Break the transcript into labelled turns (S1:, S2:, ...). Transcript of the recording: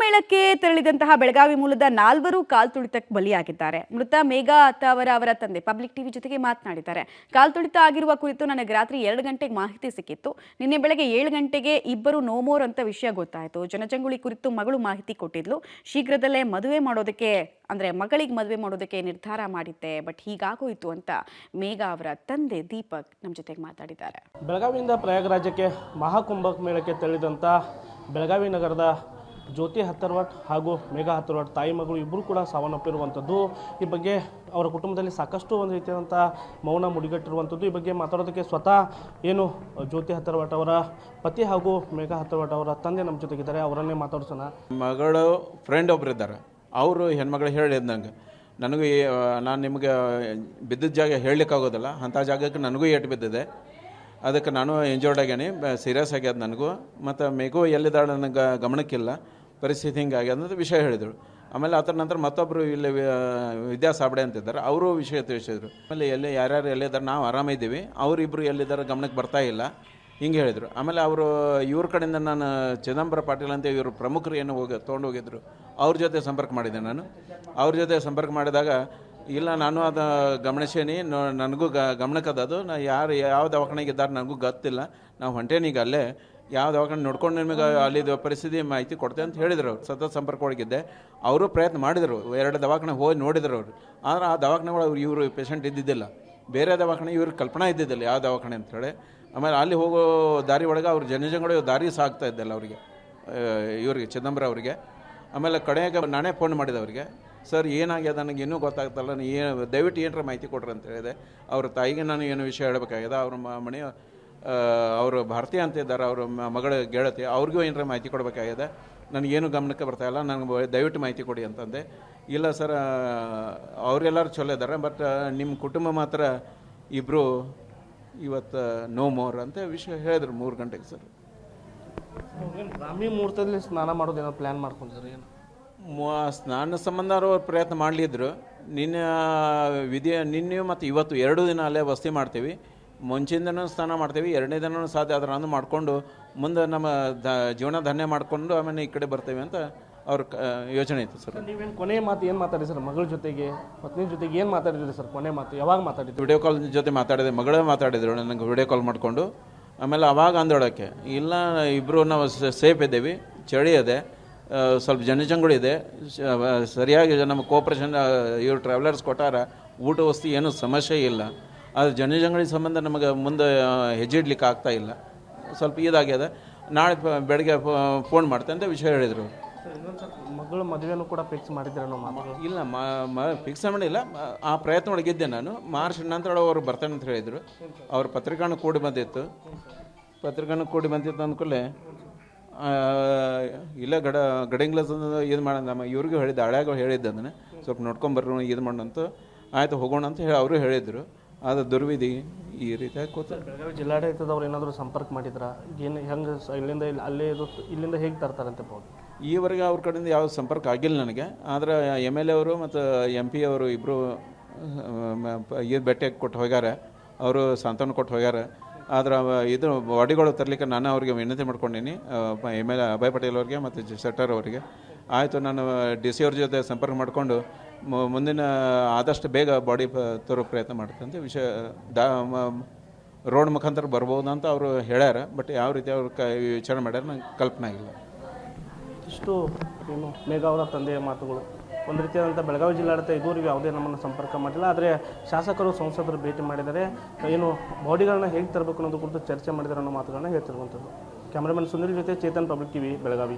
S1: ಮೇಳಕ್ಕೆ ತೆರಳಿದಂತಹ ಬೆಳಗಾವಿ ಮೂಲದ 4 ಕಾಲ್ತುಳಿತಕ್ಕೆ ಬಲಿಯಾಗಿದ್ದಾರೆ. ಮೃತ ಮೇಘಾ ಅವರ ತಂದೆ ಪಬ್ಲಿಕ್ ಟಿವಿ ಜೊತೆಗೆ ಮಾತನಾಡಿದ್ದಾರೆ. ಕಾಲ್ತುಳಿತ ಆಗಿರುವ ಕುರಿತು ನನಗೆ ರಾತ್ರಿ 2 ಗಂಟೆಗೆ ಮಾಹಿತಿ ಸಿಕ್ಕಿತ್ತು. ನಿನ್ನೆ ಬೆಳಗ್ಗೆ 7 ಗಂಟೆಗೆ ಇಬ್ಬರು ನೋ ಮೋರ್ ಅಂತ ವಿಷಯ ಗೊತ್ತಾಯಿತು. ಜನಜಂಗುಳಿ ಕುರಿತು ಮಗಳು ಮಾಹಿತಿ ಕೊಟ್ಟಿದ್ಲು. ಶೀಘ್ರದಲ್ಲೇ ಮಗಳಿಗೆ ಮದುವೆ ಮಾಡೋದಕ್ಕೆ ನಿರ್ಧಾರ ಮಾಡಿದ್ದೆ, ಬಟ್ ಹೀಗಾಗೋಯ್ತು ಅಂತ ಮೇಘಾ ಅವರ ತಂದೆ ದೀಪಕ್ ನಮ್ಮ ಜೊತೆಗೆ ಮಾತಾಡಿದ್ದಾರೆ.
S2: ಬೆಳಗಾವಿಯಿಂದ ಪ್ರಯಾಗರಾಜಕ್ಕೆ ಮಹಾಕುಂಭ ಮೇಳಕ್ಕೆ ತೆರಳಿದಂಥ ಬೆಳಗಾವಿ ನಗರದ ಜ್ಯೋತಿ ಹತ್ತರ್ವಟ್ ಹಾಗೂ ಮೇಘಾ ಹತ್ತರ್ವಟ್ ತಾಯಿ ಮಗಳು ಇಬ್ಬರು ಕೂಡ ಸಾವನ್ನಪ್ಪಿರುವಂಥದ್ದು. ಈ ಬಗ್ಗೆ ಅವರ ಕುಟುಂಬದಲ್ಲಿ ಸಾಕಷ್ಟು ಒಂದು ರೀತಿಯಾದಂಥ ಮೌನ ಮುಡಿಗಟ್ಟಿರುವಂಥದ್ದು. ಈ ಬಗ್ಗೆ ಮಾತಾಡೋದಕ್ಕೆ ಸ್ವತಃ ಜ್ಯೋತಿ ಹತ್ತರ್ವಟ್ ಅವರ ಪತಿ ಹಾಗೂ ಮೇಘಾ ಹತ್ತರ್ವಟ್ ಅವರ ತಂದೆ ನಮ್ಮ ಜೊತೆಗಿದ್ದಾರೆ. ಅವರನ್ನೇ ಮಾತಾಡ್ಸೋಣ.
S3: ಮಗಳು ಫ್ರೆಂಡ್ ಒಬ್ರು ಇದ್ದಾರೆ. ಅವರು ಹೆಣ್ಮಗಳು ಹೇಳಿದಂಗೆ ನನಗೂ ನಾನು ನಿಮಗೆ ಬಿದ್ದಿದ್ದ ಜಾಗ ಹೇಳಲಿಕ್ಕಾಗೋದಿಲ್ಲ, ಅಂಥ ಜಾಗಕ್ಕೆ ನನಗೂ ಏಟು ಬಿದ್ದಿದೆ. ಅದಕ್ಕೆ ನಾನು ಎಂಜಾಯ್ಡ್ ಆಗ್ಯಾನಿ, ಸೀರಿಯಸ್ ಆಗ್ಯದ ನನಗೂ. ಮತ್ತು ಮೇಘು ಎಲ್ಲಿದ್ದಾಳೆ ನನಗೆ ಗಮನಕ್ಕಿಲ್ಲ, ಪರಿಸ್ಥಿತಿ ಹಿಂಗಾಗ್ಯದ ಅನ್ನೋದು ವಿಷಯ ಹೇಳಿದರು. ಆಮೇಲೆ ಅದರ ನಂತರ ಮತ್ತೊಬ್ಬರು ಇಲ್ಲಿ ವಿದ್ಯಾ ಸಾಬಡೆ ಅಂತಿದ್ದಾರೆ, ಅವರು ವಿಷಯ ತಿಳಿಸಿದ್ರು. ಆಮೇಲೆ ಯಾರ್ಯಾರು ಎಲ್ಲಿದ್ದಾರೆ, ನಾವು ಆರಾಮಿದ್ದೀವಿ, ಅವರಿಬ್ಬರು ಎಲ್ಲಿದ್ದಾರೆ ಗಮನಕ್ಕೆ ಬರ್ತಾ ಇಲ್ಲ, ಹಿಂಗೆ ಹೇಳಿದರು. ಆಮೇಲೆ ಅವರು ಇವ್ರ ಕಡೆಯಿಂದ ನಾನು ಚಿದಂಬರ ಪಾಟೀಲ್ ಅಂತ ಇವರು ಪ್ರಮುಖರು ಏನು ತೊಗೊಂಡೋಗಿದ್ರು, ಅವ್ರ ಜೊತೆ ಸಂಪರ್ಕ ಮಾಡಿದ್ದೆ ನಾನು. ಅವ್ರ ಜೊತೆ ಸಂಪರ್ಕ ಮಾಡಿದಾಗ ಇಲ್ಲ ನಾನು ಅದು ಗಮನಿಸೇನಿ, ನನಗೂ ಗಮನಕ್ಕದದು, ನಾ ಯಾವ ದವಾಖಾನೆಗೆ ಇದ್ದಾರೆ ನನಗೂ ಗೊತ್ತಿಲ್ಲ, ನಾವು ಹೊಂಟೇನೀಗ ಅಲ್ಲೇ ಯಾವ ದವಾಖಾನೆ ನೋಡ್ಕೊಂಡು ನಿಮಗೆ ಅಲ್ಲಿದ್ದು ಪರಿಸ್ಥಿತಿ ಮಾಹಿತಿ ಕೊಡ್ತೇವೆ ಅಂತ ಹೇಳಿದ್ರು. ಅವ್ರು ಸತತ ಸಂಪರ್ಕ ಒಳಗಿದ್ದೆ. ಅವರು ಪ್ರಯತ್ನ ಮಾಡಿದರು, 2 ದವಾಖಾನೆ ಹೋಗಿ ನೋಡಿದ್ರು ಅವರು. ಆದರೆ ಆ ದವಾಖಾನೆ ಒಳಗೆ ಇವರು ಪೇಷಂಟ್ ಇದ್ದಿದ್ದಿಲ್ಲ, ಬೇರೆ ದವಾಖಾನೆ ಇವ್ರಿಗೆ ಕಲ್ಪನಾ ಇದ್ದಿದ್ದಿಲ್ಲ ಯಾವ ದವಾಖಾನೆ ಅಂತೇಳಿ. ಆಮೇಲೆ ಅಲ್ಲಿ ಹೋಗೋ ದಾರಿ ಒಳಗೆ ಅವ್ರು ಜನಜಂಗಳು ದಾರಿ ಸಾಗ್ತಾ ಇದ್ದಲ್ಲ ಅವರಿಗೆ, ಇವ್ರಿಗೆ ಚಿದಂಬರ ಅವರಿಗೆ. ಆಮೇಲೆ ಕಡೆಗೆ ನಾನೇ ಫೋನ್ ಮಾಡಿದೆ ಅವರಿಗೆ, ಸರ್ ಏನಾಗ್ಯದ ನನಗೆ ಇನ್ನೂ ಗೊತ್ತಾಗ್ತಲ್ಲ, ದಯವಿಟ್ಟು ಏನರ ಮಾಹಿತಿ ಕೊಡ್ರಿ ಅಂತ ಹೇಳಿದೆ. ಅವ್ರ ತಾಯಿಗೆ ನಾನು ಏನು ವಿಷಯ ಹೇಳಬೇಕಾಗ್ಯದ, ಅವ್ರ ಮನೆ ಅವರು ಭಾರತೀಯ ಅಂತ ಇದ್ದಾರೆ, ಅವ್ರ ಮಗಳ ಗೆಳತಿ, ಅವ್ರಿಗೂ ಏನರ ಮಾಹಿತಿ ಕೊಡಬೇಕಾಗ್ಯದ, ನನಗೇನು ಗಮನಕ್ಕೆ ಬರ್ತಾಯಿಲ್ಲ, ನನಗೆ ದಯವಿಟ್ಟು ಮಾಹಿತಿ ಕೊಡಿ ಅಂತಂದೆ. ಇಲ್ಲ ಸರ್ ಅವರೆಲ್ಲರೂ ಚಲೋ ಇದ್ದಾರೆ, ಬಟ್ ನಿಮ್ಮ ಕುಟುಂಬ ಮಾತ್ರ ಇಬ್ಬರು ಇವತ್ತು ನೋ ಮೋರ್ ಅಂತ ವಿಷಯ ಹೇಳಿದ್ರು 3 ಗಂಟೆಗೆ. ಸರ್
S2: ಬ್ರಾಹ್ಮಿ ಮುಹೂರ್ತದಲ್ಲಿ ಸ್ನಾನ ಮಾಡೋದೇನೋ ಪ್ಲ್ಯಾನ್ ಮಾಡ್ಕೊಂಡಿದ್ದಾರೆ ಏನು?
S3: ಸ್ನಾನ ಸಂಬಂಧ ಅವ್ರು ಪ್ರಯತ್ನ ಮಾಡಲಿದ್ರು. ನಿನ್ನೆ ಮತ್ತು ಇವತ್ತು 2 ದಿನ ಅಲ್ಲೇ ವಸತಿ ಮಾಡ್ತೀವಿ. ಮುಂಚಿನ ದಿನ ಸ್ನಾನ ಮಾಡ್ತೀವಿ, 2ನೇ ದಿನ ಸಾಧ್ಯ ಆದ್ರೆ ನಾನು ಮಾಡಿಕೊಂಡು ಮುಂದೆ ನಮ್ಮ ಜೀವನ ಧನ್ಯ ಮಾಡಿಕೊಂಡು ಆಮೇಲೆ ಈ ಕಡೆ ಬರ್ತೇವೆ ಅಂತ ಅವ್ರ ಯೋಚನೆ ಇತ್ತು. ಸರ್
S2: ನೀವೇನು ಕೊನೆ ಮಾತು ಏನು ಮಾತಾಡಿ ಸರ್? ಮಗಳ ಜೊತೆಗೆ ಪತ್ನಿ ಜೊತೆಗೆ ಏನು ಮಾತಾಡಿದ್ರಿ ಸರ್? ಕೊನೆ ಮಾತು ಯಾವಾಗ ಮಾತಾಡಿದ್ರು?
S3: ವಿಡಿಯೋ ಕಾಲ್ ಜೊತೆ ಮಾತಾಡಿದೆ, ಮಗಳೇ ಮಾತಾಡಿದ್ರು ನನಗೆ ವಿಡಿಯೋ ಕಾಲ್ ಮಾಡಿಕೊಂಡು. ಆಮೇಲೆ ಅವಾಗ ಅಂದೋಳಕ್ಕೆ ಇಲ್ಲ ಇಬ್ಬರು ನಾವು ಸೇಫ್ ಇದ್ದೇವೆ, ಚಳಿ ಇದೆ, ಸ್ವಲ್ಪ ಜನಜಂಗುಳಿದೆ, ಸರಿಯಾಗಿ ನಮ್ಮ ಕೋಆಪ್ರೇಷನ್ ಇವರು ಟ್ರಾವೆಲರ್ಸ್ ಕೊಟ್ಟಾರ, ಊಟ ವಸ್ತು ಏನೂ ಸಮಸ್ಯೆ ಇಲ್ಲ. ಅದು ಜನಜಂಗುಳಿ ಸಂಬಂಧ ನಮಗೆ ಮುಂದೆ ಹೆಜ್ಜೆ ಇಡ್ಲಿಕ್ಕೆ ಆಗ್ತಾ ಇಲ್ಲ, ಸ್ವಲ್ಪ ಇದಾಗ್ಯದ, ನಾಳೆ ಬೆಳಗ್ಗೆ ಫೋನ್ ಮಾಡ್ತೆ ಅಂತ ವಿಷಯ ಹೇಳಿದರು.
S2: ಮಗಳು ಮದುವೆನೂ ಕೂಡ ಫಿಕ್ಸ್ ಮಾಡಿದ್ರೆ
S3: ಇಲ್ಲ ಫಿಕ್ಸ್ ಮಾಡಿಲ್ಲ, ಆ ಪ್ರಯತ್ನ ಒಳಗಿದ್ದೆ ನಾನು. ಮಾರ್ಚ್ ನಂತರ ಅವರು ಬರ್ತಾನೆ ಅಂತ ಹೇಳಿದರು. ಅವ್ರ ಪತ್ರಿಕಾನು ಕೂಡಿ ಬಂದಿತ್ತು ಅಂದ್ಕೂಡಲೇ ಇಲ್ಲ ಗಡಿಂಗ್ಲಸ್ ಇದು ಮಾಡೋಣ, ನಮ್ಮ ಇವ್ರಿಗೂ ಹೇಳಿದ್ದೆ, ಹಳ್ಯಾಗ ಹೇಳಿದ್ದೆ ಅದನ್ನು, ಸ್ವಲ್ಪ ನೋಡ್ಕೊಂಬರ್ರಿ ಇದು ಮಾಡೋಣಂತ. ಆಯಿತು ಹೋಗೋಣ ಅಂತ ಹೇಳಿ ಅವರು ಹೇಳಿದರು. ಅದು ದುರ್ವಿಧಿ ಈ ರೀತಿಯಾಗಿ
S2: ಬೆಳಗಾವಿ ಜಿಲ್ಲಾಡಳಿತದವ್ರು ಏನಾದರೂ ಸಂಪರ್ಕ ಮಾಡಿದ್ರಾ? ಏನು ಹೆಂಗೆ ಇಲ್ಲಿಂದ ಹೇಗೆ ತರ್ತಾರಂತೆ ಬೋದು?
S3: ಈವರೆಗೆ ಅವ್ರ ಕಡೆಯಿಂದ ಯಾವ ಸಂಪರ್ಕ ಆಗಿಲ್ಲ ನನಗೆ. ಆದರೆ MLA ಅವರು ಮತ್ತು MP ಅವರು ಇಬ್ಬರು ಇದು ಭೇಟಿಯಾಗಿ ಕೊಟ್ಟು ಹೋಗ್ಯಾರ, ಅವರು ಸಾಂತ್ವನ ಕೊಟ್ಟು ಹೋಗ್ಯಾರ. ಆದ್ರೆ ಇದು ಬಾಡಿಗಳು ತರಲಿಕ್ಕೆ ನಾನು ಅವ್ರಿಗೆ ವಿನಂತಿ ಮಾಡ್ಕೊಂಡೀನಿ, MLA ಅಭಯ್ ಪಟೇಲ್ ಅವ್ರಿಗೆ ಮತ್ತು ಶೆಟ್ಟರ್ ಅವರಿಗೆ. ಆಯಿತು, ನಾನು DC ಅವ್ರ ಜೊತೆ ಸಂಪರ್ಕ ಮಾಡಿಕೊಂಡು ಮುಂದಿನ ಆದಷ್ಟು ಬೇಗ ಬಾಡಿ ತರೋ ಪ್ರಯತ್ನ ಮಾಡ್ತಂತೆ ಅಂತ ವಿಷಯ ರೋಡ್ ಮುಖಾಂತರ ಬರ್ಬೋದು ಅಂತ ಅವರು ಹೇಳ್ಯಾರ. ಬಟ್ ಯಾವ ರೀತಿ ಅವ್ರು ವಿಚಾರಣೆ ಮಾಡ್ಯಾರ ನಂಗೆ ಕಲ್ಪನೆ ಆಗಿಲ್ಲ.
S2: ಇಷ್ಟು ಏನು ಮೇಘಾ ಅವರ ತಂದೆಯ ಮಾತುಗಳು. ಒಂದು ರೀತಿಯಾದಂಥ ಬೆಳಗಾವಿ ಜಿಲ್ಲಾಡಳಿತ ಇದುವರೆಗೂ ಯಾವುದೇ ನಮ್ಮನ್ನು ಸಂಪರ್ಕ ಮಾಡಿಲ್ಲ. ಆದರೆ ಶಾಸಕರು ಸಂಸದರು ಭೇಟಿ ಮಾಡಿದ್ದಾರೆ, ಏನು ಬಾಡಿಗಳನ್ನ ಹೇಗೆ ತರಬೇಕು ಅನ್ನೋದು ಕುರಿತು ಚರ್ಚೆ ಮಾಡಿದ್ದಾರೆ ಅನ್ನೋ ಮಾತುಗಳನ್ನ ಹೇಳ್ತಿರುವಂಥದ್ದು. ಕ್ಯಾಮ್ರಾಮನ್ ಸುನಿಲ್ ಜೊತೆ ಚೇತನ್, ಪಬ್ಲಿಕ್ ಟಿವಿ, ಬೆಳಗಾವಿ.